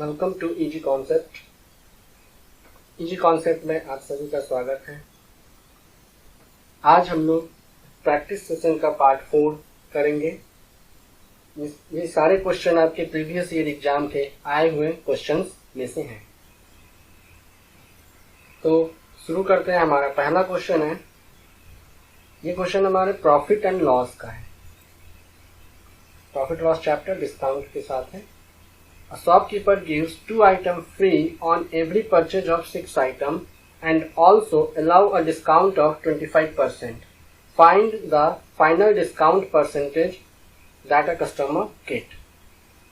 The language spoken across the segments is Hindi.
Welcome to easy concept. Easy concept में आप सभी का स्वागत है। आज हम लोग प्रैक्टिस सेशन का पार्ट 4 करेंगे। ये सारे क्वेश्चन आपके प्रीवियस ईयर एग्जाम के आए हुए क्वेश्चंस में से हैं। तो शुरू करते हैं। हमारा पहला क्वेश्चन है, ये क्वेश्चन हमारे प्रॉफिट एंड लॉस का है। प्रॉफिट लॉस चैप्टर डिस्काउंट के साथ है। A shopkeeper gives 2 items free on every purchase of 6 items and also allow a discount of 25%. Find the final discount percentage that a customer get.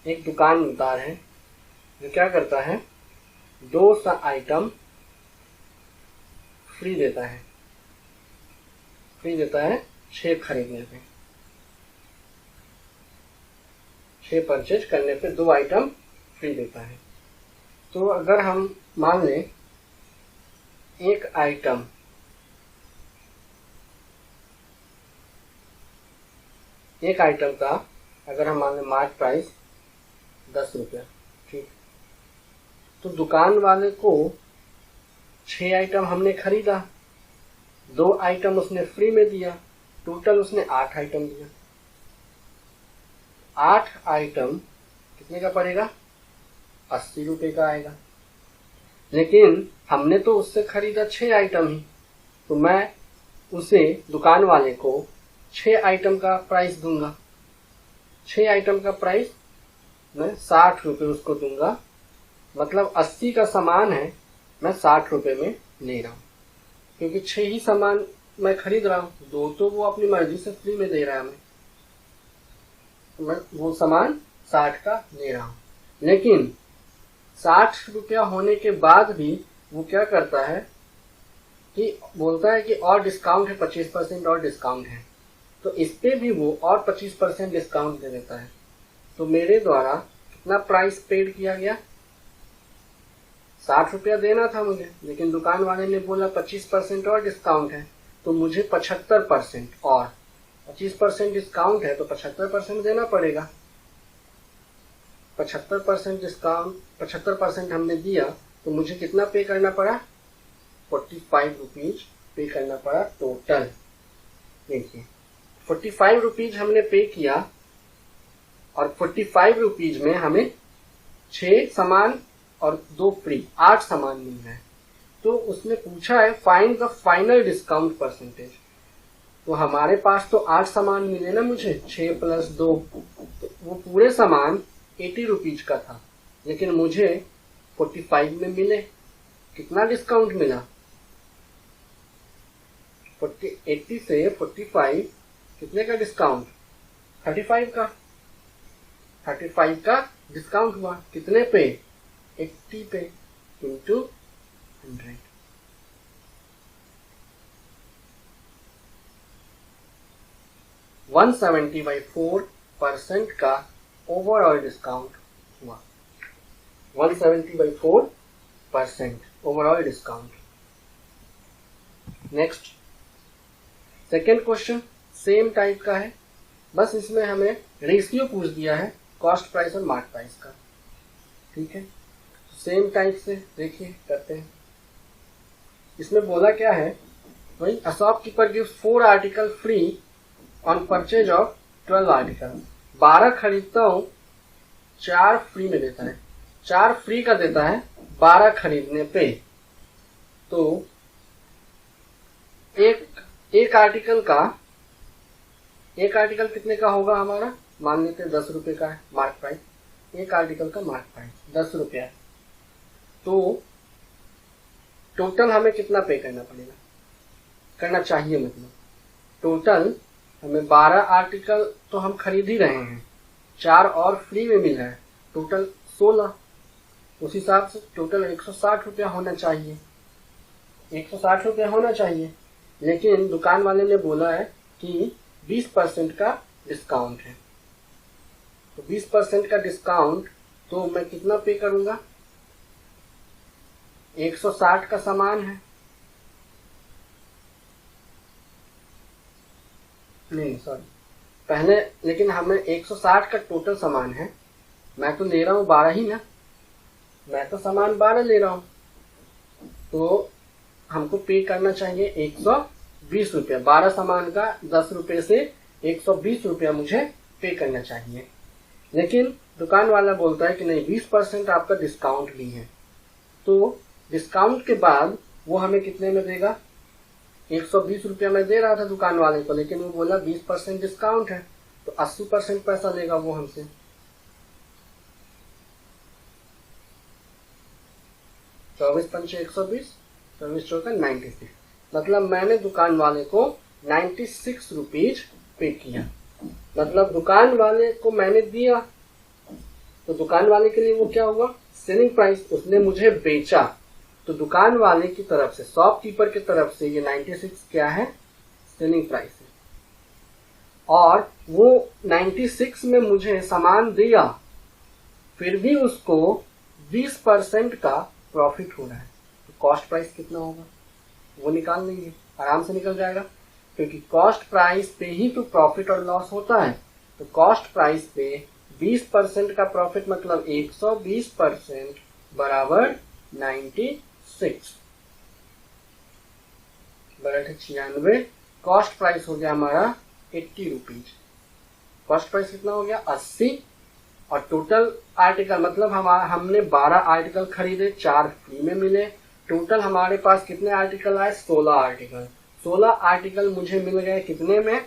एक दुकानदार है जो क्या करता है, 2 आइटम फ्री देता है। 6 खरीदने पे, 6 परचेज करने पे 2 आइटम फ्री देता है। तो अगर हम मान लें एक आइटम का अगर हम मान लें मार्क प्राइस 10 रुपया, ठीक। तो दुकान वाले को 6 आइटम हमने खरीदा, 2 आइटम उसने फ्री में दिया, टोटल उसने 8 आइटम दिया। 8 आइटम कितने का पड़ेगा? 80 रुपए का आएगा। लेकिन हमने तो उससे खरीदा 6 आइटम ही, तो मैं उसे दुकान वाले को 6 आइटम का प्राइस दूंगा। 6 आइटम का प्राइस मैं 60 रुपए उसको दूंगा। मतलब 80 का सामान है, मैं 60 रुपए में ले रहा हूँ, क्योंकि 6 ही सामान मैं खरीद रहा हूँ। 2 तो वो अपनी मर्जी से फ्री में दे रहा है हमें, तो मैं वो सामान 60 का ले रहा हूँ। लेकिन 60 रुपया होने के बाद भी वो क्या करता है कि बोलता है कि और डिस्काउंट है, 25% और डिस्काउंट है। तो इस पे भी वो और 25% डिस्काउंट दे देता है। तो मेरे द्वारा कितना प्राइस पेड किया गया? 60 रुपया देना था मुझे, लेकिन दुकान वाले ने बोला 25% और डिस्काउंट है, तो मुझे 75% और 25% डिस्काउंट है तो 75% देना पड़ेगा। 75% डिस्काउंट, 75% हमने दिया, तो मुझे कितना पे करना पड़ा? 45 रुपीज पे करना पड़ा टोटल। देखिए 45 रुपीज हमने पे किया और 45 रुपीज में हमें 6 सामान और 2 फ्री, 8 सामान मिल रहे हैं। तो उसने पूछा है find the final discount percentage. तो हमारे पास तो 8 सामान मिले ना मुझे, 6 + 2, तो वो पूरे सामान 80 रुपीज का था, लेकिन मुझे 45 में मिले। कितना डिस्काउंट मिला? 80 से 45 कितने का डिस्काउंट? 35 का। 35 का डिस्काउंट हुआ। कितने पे? 80 पे इंटू 100। 170/4% का ओवरऑल डिस्काउंट हुआ। 170/4% overall discount. Next second question same type का है, बस इसमें हमें रेशियो पूछ दिया है कॉस्ट प्राइस और मार्क प्राइस का, ठीक है। सेम टाइप से देखिए करते हैं। इसमें बोला क्या है, वही a shopkeeper gives 4 article free on purchase of 12 article. 12 खरीदता हूं, 4 फ्री में देता है। 4 फ्री का देता है 12 खरीदने पे। तो एक आर्टिकल कितने का होगा हमारा? मान लेते हैं 10 रुपए का है मार्क प्राइस। एक आर्टिकल का मार्क प्राइस 10 रुपया है। तो टोटल हमें कितना पे करना चाहिए? मतलब टोटल हमें 12 आर्टिकल तो हम खरीद ही रहे हैं, 4 और फ्री में मिल रहा है, टोटल 16। उस हिसाब से टोटल 160 रुपया होना चाहिए। 160 रुपया होना चाहिए, लेकिन दुकान वाले ने बोला है कि 20% का डिस्काउंट है। तो 20% का डिस्काउंट, तो मैं कितना पे करूंगा? 160 का सामान है, नहीं सॉरी पहले, लेकिन हमें 160 का टोटल सामान है, मैं तो ले रहा हूँ 12 ही ना, मैं तो सामान 12 ले रहा हूँ, तो हमको पे करना चाहिए 120 रुपया। 12 सामान का 10 रुपये से 120 रुपया मुझे पे करना चाहिए। लेकिन दुकान वाला बोलता है कि नहीं, 20% आपका डिस्काउंट भी है। तो डिस्काउंट के बाद वो हमें कितने में देगा? 120 रुपया मैं दे रहा था दुकान वाले को, लेकिन वो बोला 20% डिस्काउंट है, तो 80% पैसा लेगा वो हमसे। चौबीस पंचे 120, 24 चौका 96। मतलब मैंने दुकान वाले को 96 रुपीज पे किया। मतलब दुकान वाले को मैंने दिया, तो दुकान वाले के लिए वो क्या हुआ? Selling price. उसने मुझे बेचा, तो दुकान वाले की तरफ से, शॉपकीपर की तरफ से ये 96 क्या है? सेलिंग प्राइस है। और वो 96 में मुझे सामान दिया, फिर भी उसको 20% का प्रॉफिट हो रहा है, तो कॉस्ट प्राइस कितना होगा वो निकाल लेंगे, आराम से निकल जाएगा। क्योंकि कॉस्ट प्राइस पे ही तो प्रॉफिट और लॉस होता है। तो कॉस्ट प्राइस पे 20% का प्रॉफिट मतलब 120% बराबर 96 बराबर 96। कॉस्ट प्राइस हो गया हमारा 80 रुपीज। कॉस्ट प्राइस कितना हो गया? 80। और टोटल आर्टिकल मतलब हमने 12 आर्टिकल खरीदे, 4 फ्री में मिले। टोटल हमारे पास कितने आर्टिकल आए? 16 आर्टिकल। 16 आर्टिकल मुझे मिल गए कितने में?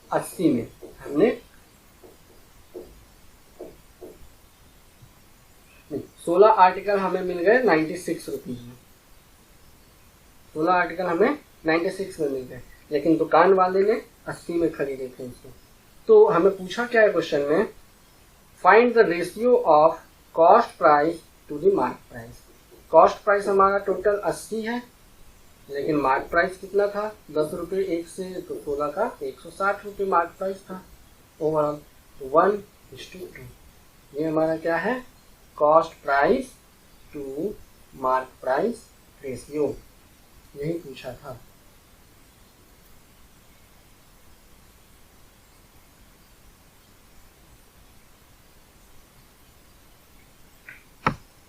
80 में। हमने 16 आर्टिकल हमें मिल गए 96 रुपीज में। 16 आर्टिकल हमें 96 में मिल गए, लेकिन दुकान वाले ने 80 में खरीदे थे इसको। तो हमें पूछा क्या है क्वेश्चन में? Find the ratio of cost price to the mark price. Cost price हमारा टोटल 80 है, लेकिन मार्क प्राइस कितना था? 10 रुपये एक से, तो 16 का 160 रुपये मार्क प्राइस था। ओवरऑल 1:2। ये हमारा क्या है? Cost price to mark price ratio. यही पूछा था।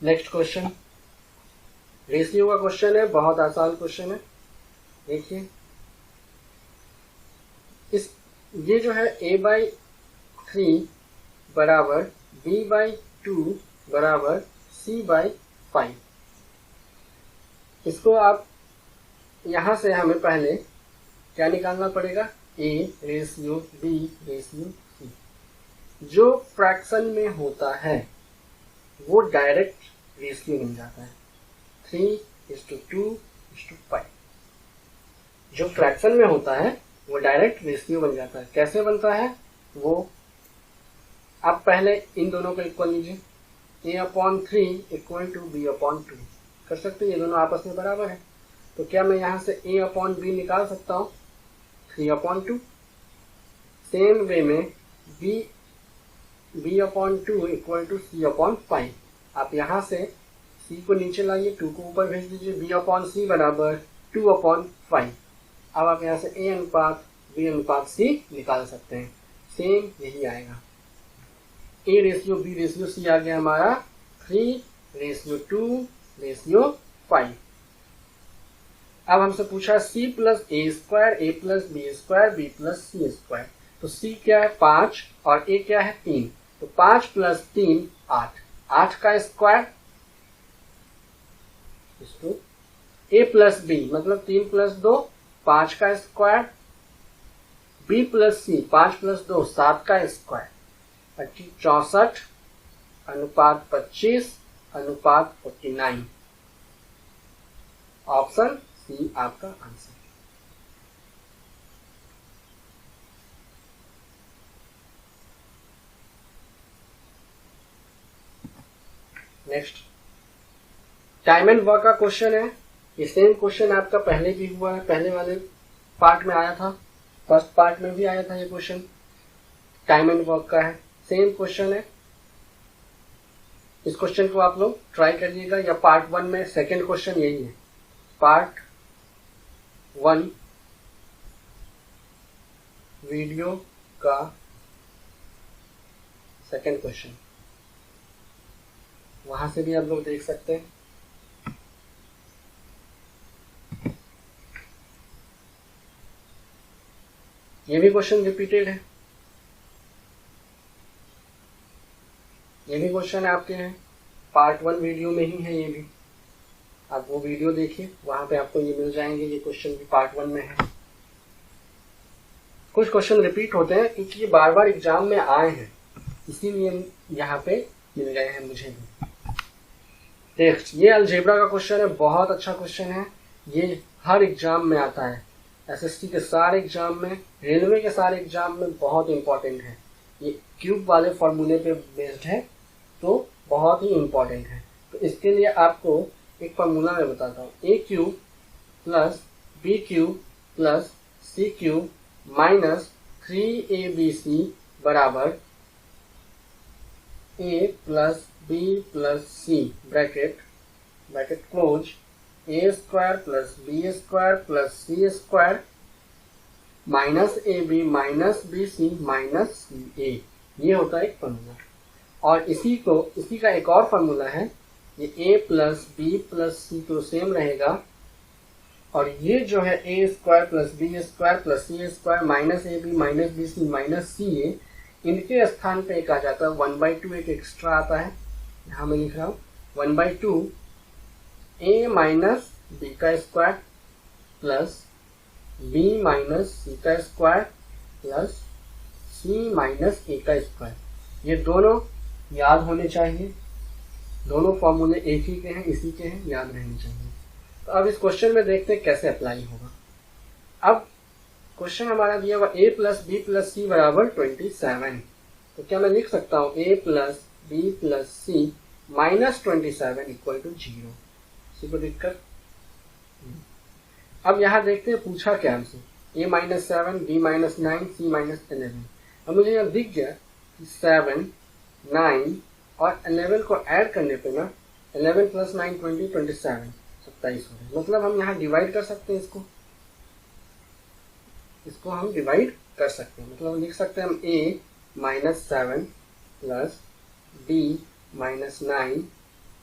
नेक्स्ट क्वेश्चन रेशियो का क्वेश्चन है, बहुत आसान क्वेश्चन है। देखिए इस ये जो है a/3 बराबर b/2 बराबर c/5। इसको आप यहां से हमें पहले क्या निकालना पड़ेगा? a ratio b ratio c। जो फ्रैक्शन में होता है वो डायरेक्ट रेशियो बन जाता है, 3:2:5। जो फ्रैक्शन में होता है वो डायरेक्ट रेशियो बन जाता है। कैसे बनता है वो? आप पहले इन दोनों को इक्वल लीजिए, a/3 = b/2 कर सकते हैं। ये दोनों आपस में बराबर है, तो क्या मैं यहां से a/b निकाल सकता हूं? 3/2। सेम वे में b/2 = c/5। आप यहां से c को नीचे लाइए, 2 को ऊपर भेज दीजिए, b/c बराबर 2/5। अब आप यहाँ से a अनुपात b अनुपात c निकाल सकते हैं। सेम यही आएगा, a ratio b ratio c आ गया हमारा 3:2:5। अब हमसे पूछा c + a² a + b² b + c²। तो c क्या है? 5 और a क्या है? 3। तो 5 + 3 8। 8 का स्क्वायर a + b मतलब 3 + 2 5 का स्क्वायर, b + c 5 + 2 7 का स्क्वायर, 64 अनुपात 25 अनुपात 49। ऑप्शन सी आपका answer. Next time and work का क्वेश्चन है। ये सेम क्वेश्चन आपका पहले भी हुआ है, पहले वाले पार्ट में आया था, फर्स्ट पार्ट में भी आया था। ये क्वेश्चन टाइम एंड वर्क का है, सेम क्वेश्चन है। इस क्वेश्चन को आप लोग ट्राई करिएगा, या पार्ट 1 में सेकंड क्वेश्चन यही है। पार्ट 1 वीडियो का सेकंड क्वेश्चन वहां से भी आप लोग देख सकते हैं। ये भी क्वेश्चन रिपीटेड है, ये भी क्वेश्चन आपके हैं, पार्ट 1 वीडियो में ही है ये भी, आप वो वीडियो देखिए, वहां पे आपको ये मिल जाएंगे। ये क्वेश्चन भी पार्ट 1 में है। कुछ क्वेश्चन रिपीट होते हैं क्योंकि ये बार बार एग्जाम में आए हैं, इसीलिए यहाँ पे मिल गए हैं मुझे भी। देख, ये अलजेब्रा का क्वेश्चन है, बहुत अच्छा क्वेश्चन है, ये हर एग्जाम में आता है, एसएसटी के सारे एग्जाम में, रेलवे के सारे एग्जाम में बहुत इंपॉर्टेंट है। ये क्यूब वाले फॉर्मूले पे बेस्ड है, तो बहुत ही इंपॉर्टेंट है। तो इसके लिए आपको एक फॉर्मूला मैं बताता हूँ, A cube plus B cube plus C cube minus 3abc बराबर a plus b plus c bracket close a square plus b square plus c square minus ab minus bc minus ca, ये होता है एक फॉर्मूला। और इसी का एक और फॉर्मूला है, ये a plus b plus c तो सेम रहेगा, और ये जो है a square plus b square plus c square minus ab minus bc minus ca, इनके स्थान पे एक आ जाता है 1/2, एक एक्स्ट्रा आता है, यहाँ मैं लिख रहा हूँ 1/2 a माइनस b का square plus b minus c का square plus c minus a का स्क्वायर। ये दोनों याद होने चाहिए, दोनों फॉर्मूले एक ही के हैं, इसी के हैं, याद रहने चाहिए। तो अब इस क्वेश्चन में देखते हैं कैसे अप्लाई होगा। अब क्वेश्चन हमारा दिया हुआ a प्लस बी प्लस सी बराबर 27, तो क्या मैं लिख सकता हूँ a plus B plus c minus 27 equal to 0, इसी को दिक्कत। अब यहाँ देखते हैं पूछा क्या हमसे, a minus 7, b minus 9, c minus 11। अब मुझे यहाँ दिख गया कि 7, 9 और 11 को ऐड करने पे ना 11 प्लस 9 20, 27 27 हो रहा है। मतलब हम यहाँ डिवाइड कर सकते हैं, इसको हम डिवाइड कर सकते हैं। मतलब लिख सकते हैं हम a minus 7 plus b minus 9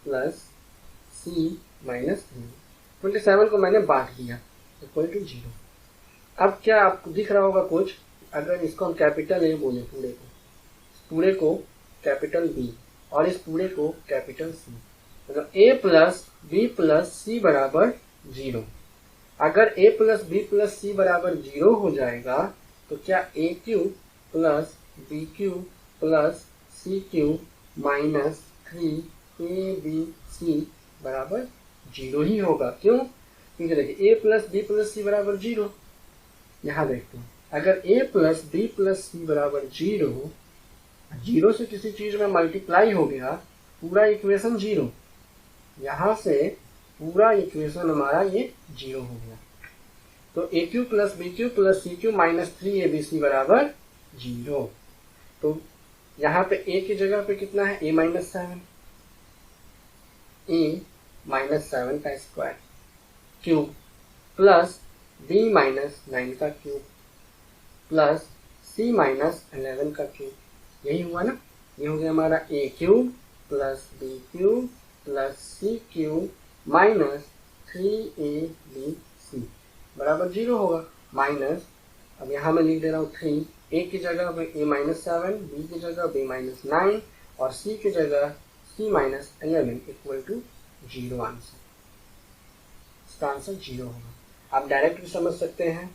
plus c minus 27 को मैंने बांट दिया इक्वल टू 0। अब क्या आपको दिख रहा होगा कुछ, अगर इसको हम कैपिटल a बोले पूरे को कैपिटल B और इस पूरे को कैपिटल C, मतलब a प्लस बी प्लस सी बराबर 0। अगर a प्लस बी प्लस सी बराबर 0 हो जाएगा तो क्या a cube plus B cube plus C cube minus 3abc बराबर 0 ही होगा। क्यों? क्योंकि देखिए a प्लस बी प्लस सी बराबर 0। यहाँ देखते हैं, अगर a प्लस बी प्लस सी बराबर 0 से किसी चीज में मल्टीप्लाई हो गया, पूरा इक्वेशन 0, यहाँ से पूरा इक्वेशन हमारा ये 0 हो गया। तो a cube plus B cube plus C cube minus 3abc बराबर 0। तो यहाँ पे a की जगह पे कितना है, a माइनस 7, a माइनस 7 का square cube plus b minus 9 का क्यूब प्लस c माइनस 11 का क्यूब, यही हुआ ना। ये हो गया हमारा a cube plus B cube plus C cube minus 3abc बराबर 0 होगा। माइनस, अब यहाँ मैं लिख दे रहा हूँ 3, a की जगह पे a माइनस 7, b की जगह b माइनस 9 और c की जगह c minus 11 equal to 0 answer. इसका आंसर 0 होगा। आप डायरेक्ट भी समझ सकते हैं,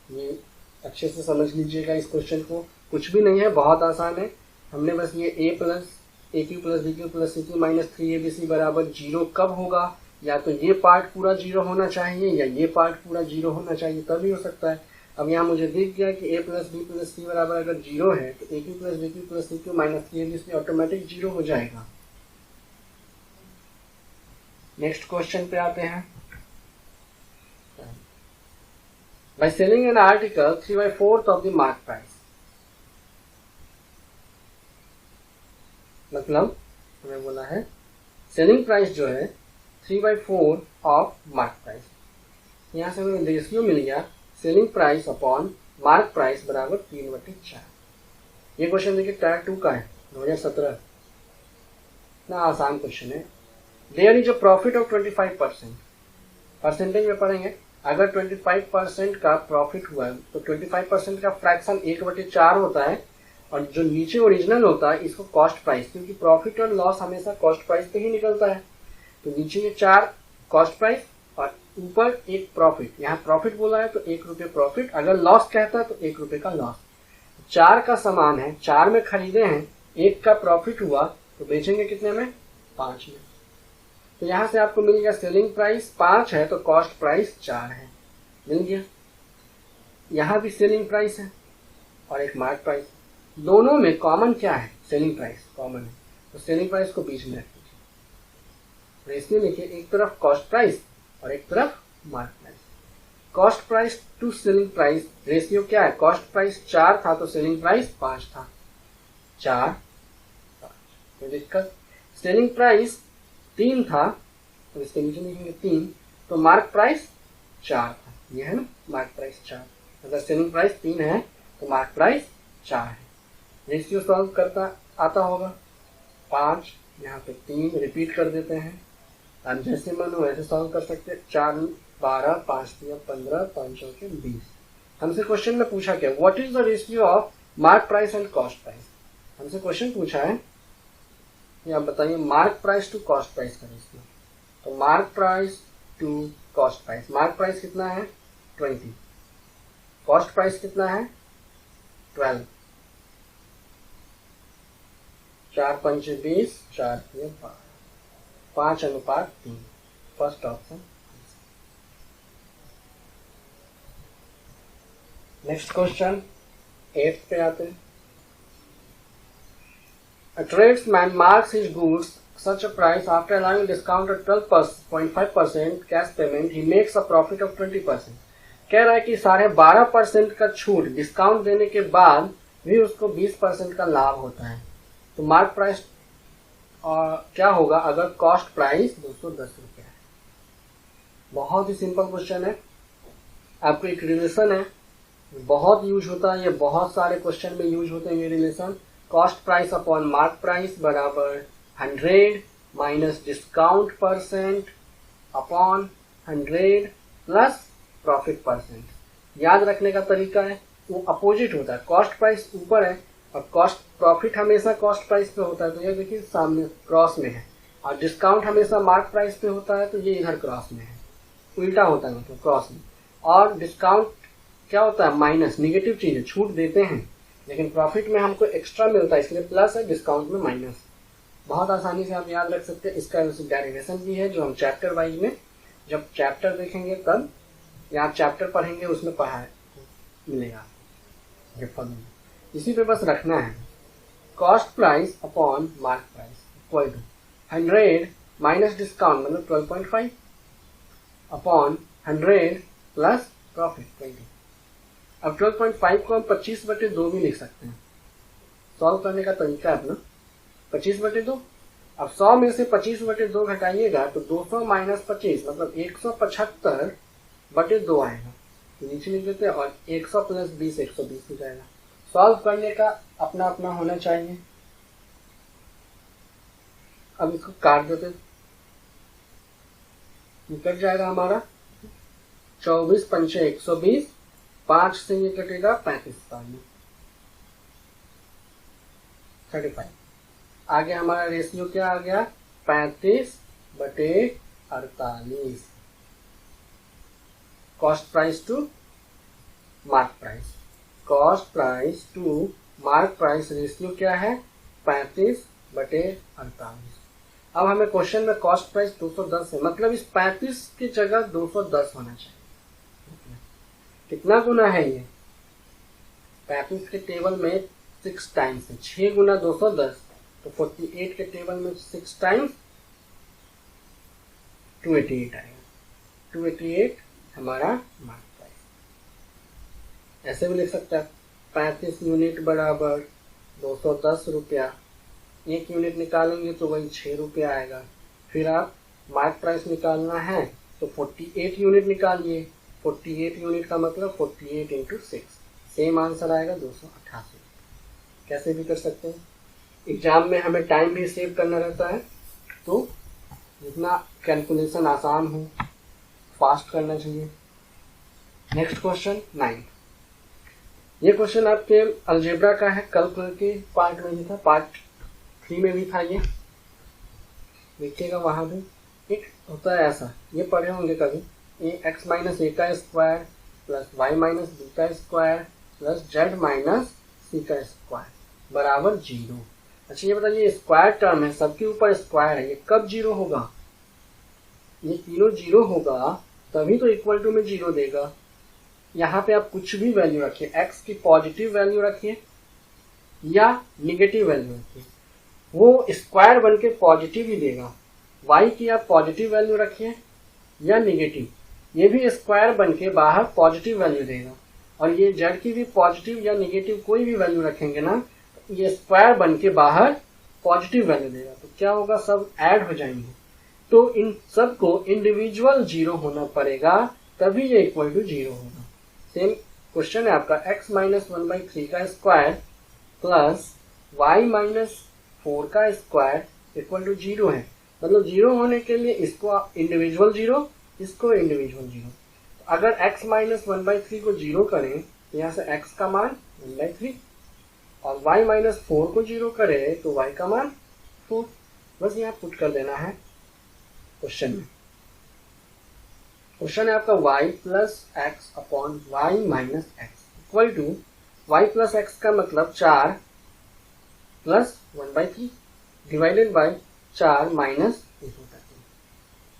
ये अच्छे से समझ लीजिएगा इस क्वेश्चन को, कुछ भी नहीं है, बहुत आसान है। हमने बस ये a plus a cube plus B cube plus C cube minus 3abc बराबर 0 कब होगा, या तो ये पार्ट पूरा 0 होना चाहिए या ये पार्ट पूरा 0 होना चाहिए, तभी हो सकता है। अब यहाँ मुझे दिख गया कि a प्लस बी प्लस सी बराबर अगर 0 है तो A cube plus B cube plus C cube minus 3abc automatic 0 हो जाएगा। नेक्स्ट क्वेश्चन पे आते हैं। By selling an article 3/4 of the mark price, मतलब हमें बोला है सेलिंग प्राइस जो है 3/4 ऑफ मार्क प्राइस। यहाँ से हमें रेशियो मिल गया selling price upon mark price बराबर 3/4। ये क्वेश्चन देखिए टायर 2 का है, 2017। इतना आसान क्वेश्चन है। There is a profit of 25%, percentage में पढ़ेंगे। अगर 25% का प्रॉफिट हुआ है तो 25% का फ्रैक्शन 1/4 होता है, और जो नीचे ओरिजिनल होता है इसको कॉस्ट प्राइस, क्योंकि प्रॉफिट और लॉस हमेशा कॉस्ट प्राइस पे ही निकलता है। तो नीचे ये 4 कॉस्ट प्राइस और ऊपर 1 प्रॉफिट। यहाँ प्रॉफिट बोला है तो 1 रुपये प्रॉफिट, अगर लॉस कहता है तो 1 रुपये का लॉस। 4 का सामान है, 4 में खरीदे हैं, 1 का प्रॉफिट हुआ तो बेचेंगे कितने में? 5 में। तो यहाँ से आपको मिल गया सेलिंग प्राइस 5 है तो कॉस्ट प्राइस 4 है, मिल गया। यहाँ भी सेलिंग प्राइस है और एक मार्क प्राइस, दोनों में कॉमन क्या है? सेलिंग प्राइस कॉमन है, तो सेलिंग प्राइस को बीच में रख दीजिए। रेशियो लिखिए, एक तरफ कॉस्ट प्राइस और एक तरफ mark price. Cost price to selling price ratio क्या है? कॉस्ट प्राइस 4 था तो सेलिंग प्राइस 5 था, 4 5, कोई दिक्कत? सेलिंग प्राइस 3 था तो इसके नीचे लिखेंगे 3, तो मार्क प्राइस 4 था, ये है ना मार्क प्राइस 4। अगर सेलिंग प्राइस 3 है तो मार्क प्राइस 4 है। रेशियो सॉल्व करता आता होगा, 5 यहाँ पे 3 रिपीट कर देते हैं, आप जैसे मन हो वैसे सॉल्व कर सकते हैं। 4 12, 5 3 15, 5 4 20। हमसे क्वेश्चन में पूछा क्या? What is the ratio of mark price and cost price? हमसे क्वेश्चन पूछा है कि आप बताइए mark price to cost price का रेशियो। तो mark price to cost price, mark price कितना है? 20, कॉस्ट प्राइस कितना है? 12। 4 5 20, 4 3 5:3, फर्स्ट ऑप्शन। नेक्स्ट क्वेश्चन 8 पे आते हैं। A tradesman marks his goods such a price after allowing discount at 12.5% cash payment, he makes a profit of 20%। कह रहा है कि 12.5% का छूट डिस्काउंट देने के बाद भी उसको 20% का लाभ होता है। तो मार्क प्राइस क्या होगा अगर कॉस्ट प्राइस 210 रुपये है? बहुत ही सिंपल क्वेश्चन है। आपको एक रिलेशन है, बहुत यूज होता है, ये बहुत सारे क्वेश्चन में यूज होते हैं ये relation. Cost price upon mark price बराबर 100 minus discount percent upon 100 plus profit percent. याद रखने का तरीका है, वो अपोजिट होता है। कॉस्ट प्राइस ऊपर है और कॉस्ट प्रॉफिट हमेशा कॉस्ट प्राइस पे होता है, तो ये देखिए सामने क्रॉस में है, और डिस्काउंट हमेशा मार्क प्राइस पे होता है तो ये इधर क्रॉस में है, उल्टा होता है मतलब क्रॉस में। और डिस्काउंट क्या होता है? माइनस, निगेटिव चीज है, छूट देते हैं, लेकिन प्रॉफिट में हमको एक्स्ट्रा मिलता है इसलिए प्लस है, डिस्काउंट में माइनस। बहुत आसानी से आप याद रख सकते हैं। इसका डेरिवेशन भी है जो हम चैप्टर वाइज में जब चैप्टर देखेंगे तब, या आप चैप्टर पढ़ेंगे उसमें पढ़ा मिलेगा ये फॉर्मूला। इसी पे बस रखना है, cost price upon mark price equal to 100 minus discount मतलब 12.5 अपॉन 100 प्लस प्रॉफिट 20। अब 12.5 को हम 25/2 भी लिख सकते हैं। सॉल्व करने का तरीका है अपना 25/2। अब 100 में से 25/2 घटाइएगा तो 200 माइनस 25 मतलब 175/2 आएगा, तो नीचे लिख देते हैं, और 100 प्लस 20 120 हो जाएगा। सॉल्व करने का अपना अपना होना चाहिए। अब इसको काट देते, निकल जाएगा हमारा 24 पंचे 120, 5 से ये कटेगा 35 35। आगे हमारा रेशियो क्या आ गया? 35/48। Cost price to mark price, cost price to mark price ratio क्या है? 35/48। अब हमें क्वेश्चन में कॉस्ट प्राइस 210 है, मतलब इस 35 की जगह 210 होना चाहिए। कितना गुना है ये? 35 के टेबल में 6 टाइम्स है, 6 गुना 210, तो 48 के टेबल में 6 टाइम्स 288 आएगा। 288 हमारा मार्क प्राइस। ऐसे भी लिख सकता है 35 यूनिट बराबर 210 रुपया, 1 यूनिट निकालेंगे तो वही 6 रुपया आएगा। फिर आप मार्क प्राइस निकालना है तो 48 यूनिट निकालिए, 48 यूनिट का मतलब 48 × 6, सेम आंसर आएगा 288। कैसे भी कर सकते हैं। एग्जाम में हमें टाइम भी सेव करना रहता है, तो जितना कैलकुलेशन आसान हो फास्ट करना चाहिए। Next question 9। ये क्वेश्चन आपके अलजेब्रा का है, कल के पार्ट में भी था, पार्ट 3 में भी था। ये देखिएगा, वहां भी एक होता है ऐसा, ये पढ़े होंगे कभी, x माइनस ए का square plus y minus b का square plus z minus c का स्क्वायर बराबर 0। अच्छा ये बताइए, स्क्वायर टर्म है, सबके ऊपर स्क्वायर है, ये कब 0 होगा? ये तीनों 0 होगा तभी तो इक्वल टू में 0 देगा। यहाँ पे आप कुछ भी वैल्यू रखिए, x की पॉजिटिव वैल्यू रखिए या निगेटिव वैल्यू रखिए, वो स्क्वायर बन के पॉजिटिव ही देगा। y की आप पॉजिटिव वैल्यू रखिए या निगेटिव, ये भी स्क्वायर बन के बाहर पॉजिटिव वैल्यू देगा। और ये z की भी पॉजिटिव या निगेटिव कोई भी वैल्यू रखेंगे ना, ये स्क्वायर बन के बाहर पॉजिटिव वैल्यू देगा। तो क्या होगा, सब ऐड हो जाएंगे, तो इन सब को इंडिविजुअल 0 होना पड़ेगा, तभी ये इक्वल टू 0 होगा। सेम क्वेश्चन है आपका, x माइनस 1/3 का स्क्वायर प्लस y माइनस 4 का स्क्वायर इक्वल टू 0 है। मतलब 0 होने के लिए इसको इंडिविजुअल 0, इसको इंडिविजुअल 0। अगर x माइनस 1/3 को 0 करें तो यहाँ से x का मान 1/3 और y माइनस 4 को 0 करें तो y का मान 4। बस यहाँ पुट कर देना है क्वेश्चन में। क्वेश्चन है आपका y plus x upon y minus x equal to y plus x का मतलब 4 प्लस 1/3 डिवाइडेड बाई 4 माइनस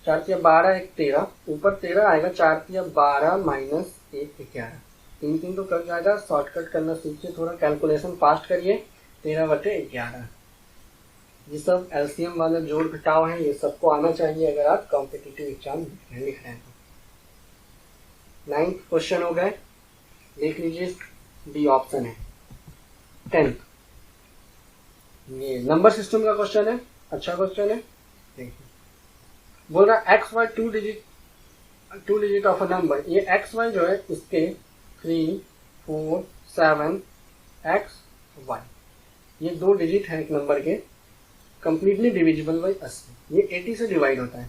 4 तिया 12 1 13, ऊपर 13 आएगा, 4 तिया 12 माइनस 1 11, 3 3 तो कट जाएगा। शॉर्टकट करना सीखिए, थोड़ा कैलकुलेशन फास्ट करिए। 13/11, ये सब एलसीएम वाला जोड़ घटाव है, ये सबको आना चाहिए अगर आप कॉम्पिटिटिव एग्जाम लिख रहे हैं तो। 9th क्वेश्चन हो गए, देख लीजिए, डी ऑप्शन है। 10th, ये नंबर सिस्टम का क्वेश्चन है, अच्छा क्वेश्चन है। देखिए बोल रहा X Y two digit of a number, ये एक्स वाई जो है इसके 3 4 7 एक्स वाई, ये 2 डिजिट है एक नंबर के, कंप्लीटली डिविजिबल बाई 80। ये 80 से डिवाइड होता है,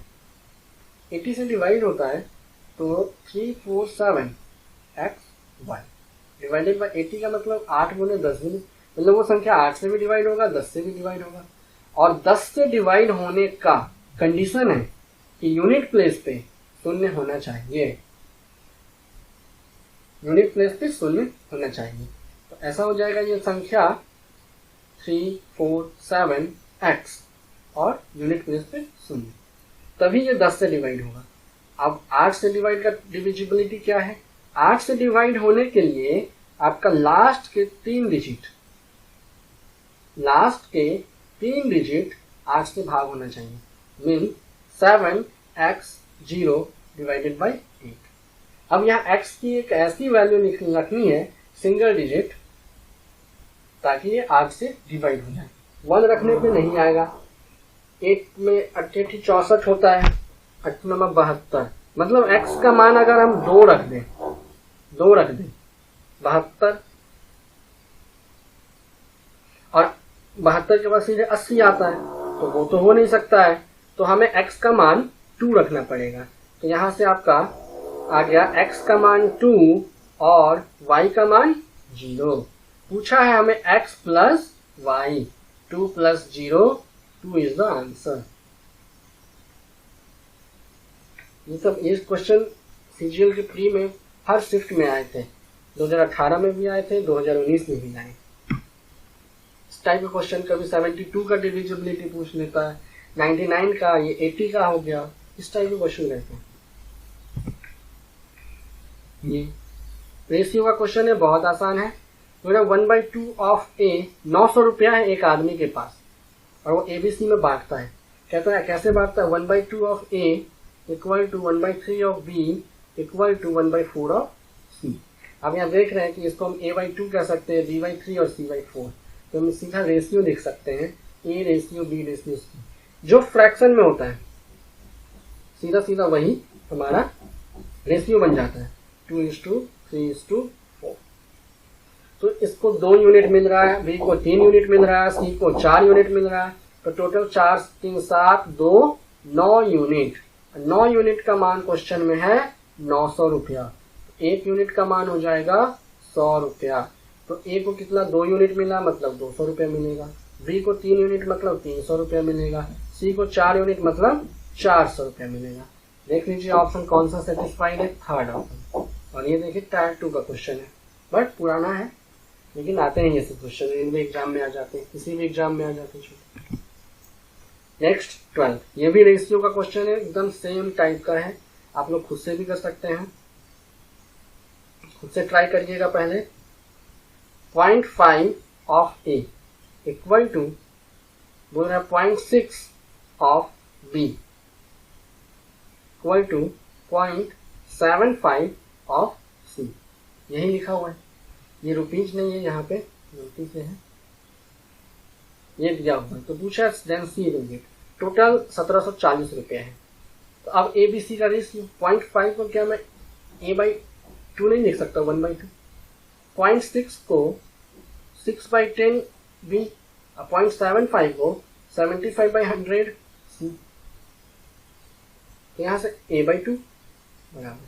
80 से डिवाइड होता है तो 3 4 7 एक्स वाई डिवाइडेड बाई 80 का मतलब 8 गुने 10 गुने, मतलब वो संख्या 8 से भी डिवाइड होगा, 10 से भी डिवाइड होगा। और 10 से डिवाइड होने का कंडीशन है कि यूनिट प्लेस पे शून्य होना चाहिए, यूनिट प्लेस पे शून्य होना चाहिए। तो ऐसा हो जाएगा ये संख्या 3 4 7 एक्स और यूनिट प्लेस पे शून्य, तभी ये 10 से डिवाइड होगा। अब 8 से डिवाइड का डिविजिबिलिटी क्या है? 8 से डिवाइड होने के लिए आपका लास्ट के 3 डिजिट 8 से भाग होना चाहिए, मीन 7x0 डिवाइडेड बाई 8। अब यहाँ x की एक ऐसी वैल्यू रखनी है सिंगल डिजिट, ताकि ये 8 से डिवाइड हो जाए। 1 रखने पे नहीं आएगा। 8 में 8 64 होता है, 8 में 72, मतलब x का मान अगर हम 2 रख दें 72, और 72 के बाद सीधे 80 आता है, तो वो तो हो नहीं सकता है, तो हमें x का मान 2 रखना पड़ेगा। तो यहां से आपका आ गया x का मान 2 और y का मान 0। पूछा है हमें x plus y, 2 plus 0, 2 is the answer. ये क्वेश्चन सीजीएल के प्री में हर शिफ्ट में आए थे, 2018 में भी आए थे, 2019 में भी आए। इस टाइप का क्वेश्चन कभी 72 का डिविजिबिलिटी पूछ लेता है, 99 का, ये 80 का हो गया, इस टाइप के क्वेश्चन रहते हैं। ये रेशियो का क्वेश्चन है, बहुत आसान है। मेरा 1/2 ऑफ ए, 900 रुपया है एक आदमी के पास और वो एबीसी में बांटता है। कहता है कैसे बांटता है? 1/2 of A equal to 1/3 of B equal to 1/4 of C. अब यहाँ देख रहे हैं कि इसको हम a/2 कह सकते हैं, b/3 और c/4, तो हम सीधा रेशियो लिख सकते हैं, a ratio b ratio c, जो फ्रैक्शन में होता है सीधा सीधा वही हमारा रेशियो बन जाता है, 2:3:4। तो इसको 2 यूनिट मिल रहा है, बी को 3 यूनिट मिल रहा है, सी को 4 यूनिट मिल रहा है, तो टोटल 4 3 7 2 9 यूनिट। 9 यूनिट का मान क्वेश्चन में है 900 रुपया। 1 यूनिट का मान हो जाएगा 100 रुपया। तो ए को कितना 2 यूनिट मिला मतलब 200 रुपया मिलेगा। बी को 3 यूनिट मतलब 300 रुपया मिलेगा। सी को 4 यूनिट मतलब 400 रुपया मिलेगा। देख लीजिए ऑप्शन कौन सा सेटिस्फाइड है, थर्ड ऑप्शन। और ये देखिए टायर 2 का क्वेश्चन है, बट पुराना है लेकिन आते हैं ये सब क्वेश्चन, रेलवे एग्जाम में आ जाते हैं, किसी भी एग्जाम में आ जाते हैं। नेक्स्ट 12, ये भी रेशियो का क्वेश्चन है, एकदम सेम टाइप का है। आप लोग खुद से भी कर सकते हैं, खुद से ट्राई करिएगा। पहले 0.5 ऑफ ए इक्वल टू बोल रहा है 0.6 of B equal to 0.75 of C. यही लिखा हुआ है, ये रुपीज नहीं है, यहाँ पे गलती से है, ये दिया हुआ है। तो पूछा देन सी रेट, टोटल 1740 रुपये है। तो अब ए बी सी का रेशियो 0.5 को क्या मैं a/2 नहीं लिख सकता, 1/2। 0.6 को 6/10 बी, 0.75 को 75/100 सी। तो यहाँ से a/2 बराबर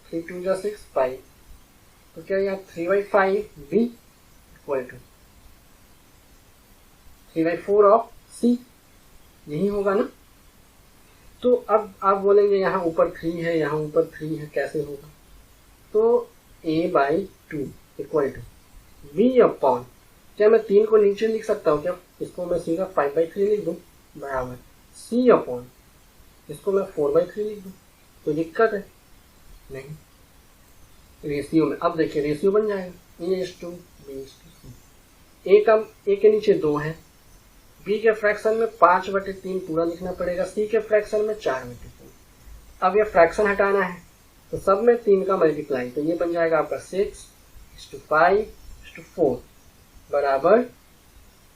3 2 जा 6 5। तो क्या यहाँ 3/5 B equal to 3/4 of C, यही होगा ना। तो अब आप बोलेंगे यहाँ ऊपर 3 है, यहाँ ऊपर 3 है, कैसे होगा। तो a/2 equal to b upon, क्या मैं 3 को नीचे लिख सकता हूँ क्या, इसको मैं सीधा 5/3 लिख दूँ बराबर c अपॉन, इसको मैं 4/3 लिख दूँ। तो दिक्कत है नहीं, रेशियो में। अब देखिए रेशियो बन जाएगा a/b/c। ए के नीचे 2 है, बी के फ्रैक्शन में 5/3 पूरा लिखना पड़ेगा, सी के फ्रैक्शन में 4/3। अब ये फ्रैक्शन हटाना है तो सब में 3 का मल्टीप्लाई, तो ये बन जाएगा आपका 6:5:4 बराबर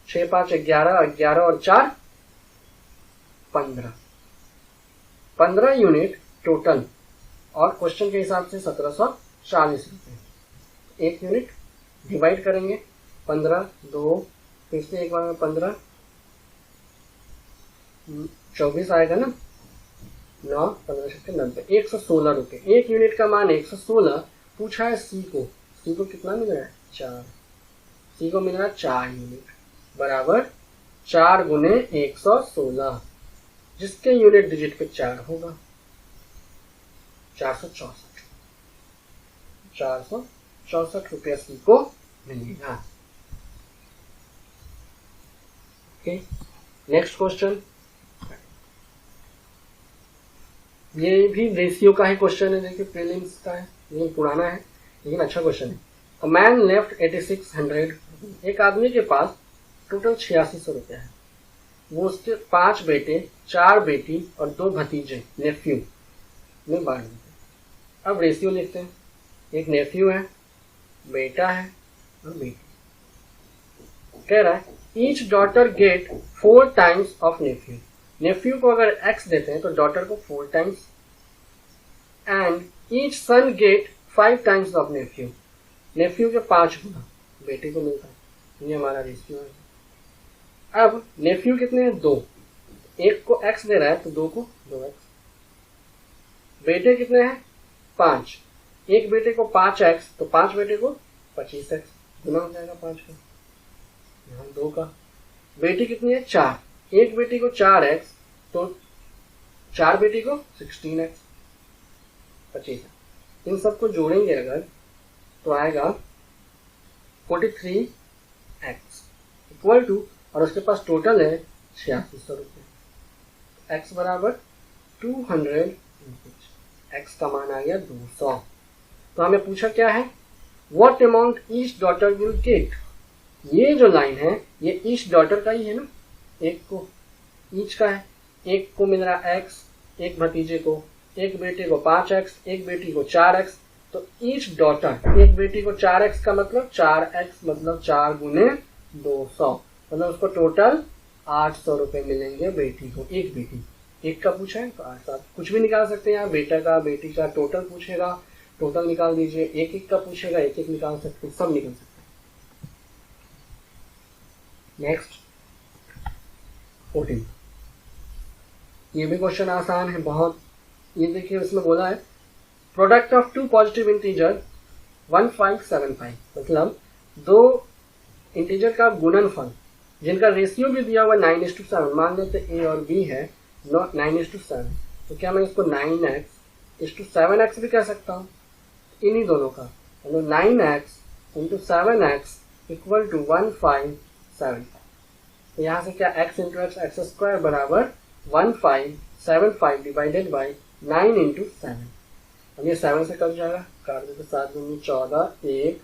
6 5 11, 11 और 4 15। 15 यूनिट टोटल, और क्वेश्चन के हिसाब से 1740 रुपये। 1 यूनिट डिवाइड करेंगे 15, 2 फिर से एक बार में 15, 24 आएगा ना, 9 15 90, 116 रुपये। 1 यूनिट का मान 116। पूछा है सी को कितना मिल रहा है 4, सी को मिल रहा है 4 यूनिट बराबर 4 गुने 116, जिसके यूनिट डिजिट पे 4 होगा 464 रुपया सी को मिलेगा। ओके, नेक्स्ट क्वेश्चन, ये भी रेशियो का ही क्वेश्चन है, देखिए प्रीलिम्स का है, ये पुराना है लेकिन अच्छा क्वेश्चन है। अ मैन लेफ्ट 8600, एक आदमी के पास टोटल 8600 रुपया है। वो उसके 5 बेटे, 4 बेटी और 2 भतीजे नेफ्यू में बांट देते। अब रेशियो लिखते हैं, एक नेफ्यू है, बेटा है और बेटी। कह रहा है each daughter get 4 times of nephew. Nephew को अगर x देते हैं तो डॉटर को 4 times, and each son get 5 times of nephew. Nephew के 5 गुना बेटे को मिलता है। ये हमारा रेशियो है। अब नेफ्यू कितने हैं 2, एक को x दे रहा है तो 2 को 2x। बेटे कितने हैं 5, एक बेटे को 5x तो 5 बेटे को 25x, गुना हो जाएगा 5 का, यहाँ 2 का। बेटी कितनी है 4, एक बेटी को 4x तो 4 बेटी को 16x 25। इन सबको जोड़ेंगे अगर तो आएगा 43x इक्वल टू, और उसके पास टोटल है 8600 रुपये। x बराबर 200, x का मान आ गया 200। तो हमें पूछा क्या है, what amount each daughter will get. ये जो लाइन है ये ईच डॉटर का ही है ना, एक को ईच का है, एक को मिल रहा x, एक भतीजे को, एक बेटे को 5x, एक बेटी को 4x। तो ईच डॉटर, एक बेटी को 4x का मतलब 4x मतलब 4 गुने 200, मतलब उसको टोटल 800 रुपये मिलेंगे बेटी को। एक बेटी, एक का पूछा है तो 800, कुछ भी निकाल सकते हैं यहाँ, बेटा का बेटी का टोटल पूछेगा, टोटल निकाल दीजिए, एक एक का पूछेगा, एक एक निकाल सकते हैं, सब निकल सकते हैं। नेक्स्ट 14। ये भी क्वेश्चन आसान है बहुत। ये देखिए उसमें बोला है product of two positive integer 1575, मतलब दो इंटीजर का गुणनफल जिनका रेशियो भी दिया हुआ 9:7, मान लेते ए और बी है 9:7, तो क्या मैं इसको 9x/7x भी कह सकता हूँ इन्हीं दोनों का, मतलब 9x/7x इक्वल टू 1575। तो यहाँ से क्या x इंटू एक्स स्क्वायर बराबर 1575 डिवाइडेड बाई 9x7। अब ये 7 से कट जाएगा, काट देते 7 दूनी 14, 1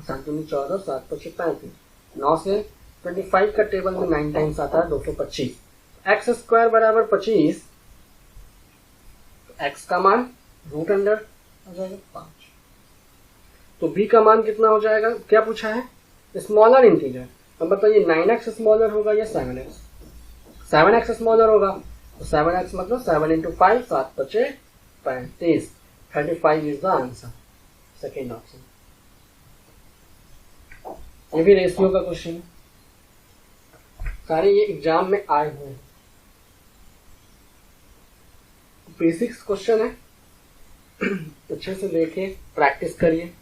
7 दूनी 14, 7 पच्चीस 35, 9 से 25 का टेबल में 9 टाइम्स आता है 225। एक्स स्क्वायर बराबर 25, एक्स का मान रूट अंडर हो जाएगा 5। तो बी का मान कितना हो जाएगा, क्या पूछा है, स्मॉलर इंटीजर। अब बताइए 9x स्मॉलर होगा या 7x? 7x स्मॉलर होगा, तो 7x मतलब 7 इंटू 5, 7 पचे 35, 35 is the answer, second option. ये भी रेशियो का क्वेश्चन है, सारे ये एग्जाम में आए हुए हैं, बेसिक्स क्वेश्चन है। अच्छे से देखिए, प्रैक्टिस करिए।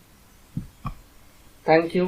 Thank you.